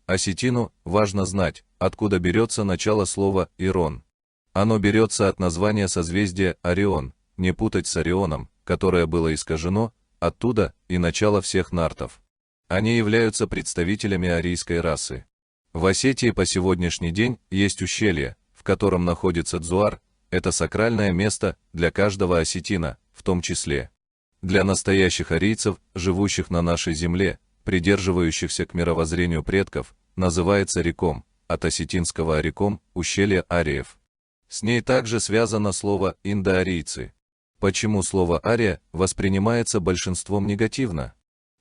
осетину важно знать, откуда берется начало слова «Ирон». Оно берется от названия созвездия Орион, не путать с Орионом, которое было искажено, оттуда и начало всех нартов. Они являются представителями арийской расы. В Осетии по сегодняшний день есть ущелье, в котором находится Дзуар, это сакральное место для каждого осетина, в том числе для настоящих арийцев, живущих на нашей земле, придерживающихся к мировоззрению предков, называется Реком, от осетинского Ариком, ущелье ариев. С ней также связано слово «индоарийцы». Почему слово «ария» воспринимается большинством негативно?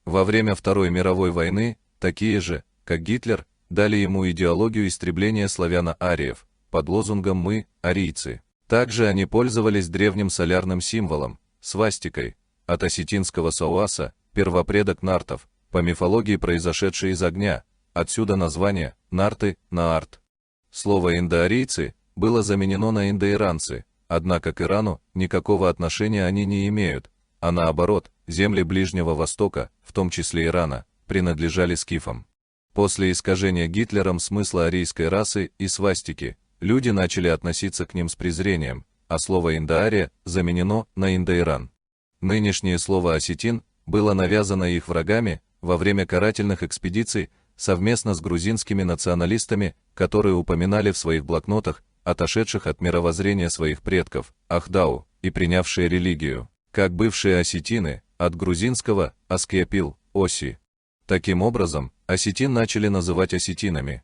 Во время Второй мировой войны такие же, как Гитлер, дали ему идеологию истребления славяно-ариев, под лозунгом «Мы – арийцы». Также они пользовались древним солярным символом, свастикой, от осетинского сауаса, первопредок нартов, по мифологии произошедший из огня, отсюда название «нарты» «наарт». Слово «индоарийцы» было заменено на «индоиранцы», однако к Ирану никакого отношения они не имеют, а наоборот, земли Ближнего Востока, в том числе Ирана, принадлежали скифам. После искажения Гитлером смысла арийской расы и свастики, люди начали относиться к ним с презрением, а слово «индоария» заменено на «индоиран». Нынешнее слово «осетин» было навязано их врагами во время карательных экспедиций совместно с грузинскими националистами, которые упоминали в своих блокнотах отошедших от мировоззрения своих предков, Ахдау, и принявшие религию, как бывшие осетины, от грузинского «аскиапил», «оси». Таким образом, осетин начали называть осетинами.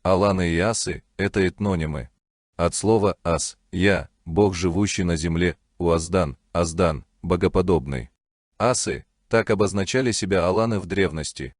Аланы и асы – это этнонимы. От слова «ас» – «я», бог, живущий на земле, Уаздан, Аздан, богоподобный. Асы – так обозначали себя аланы в древности.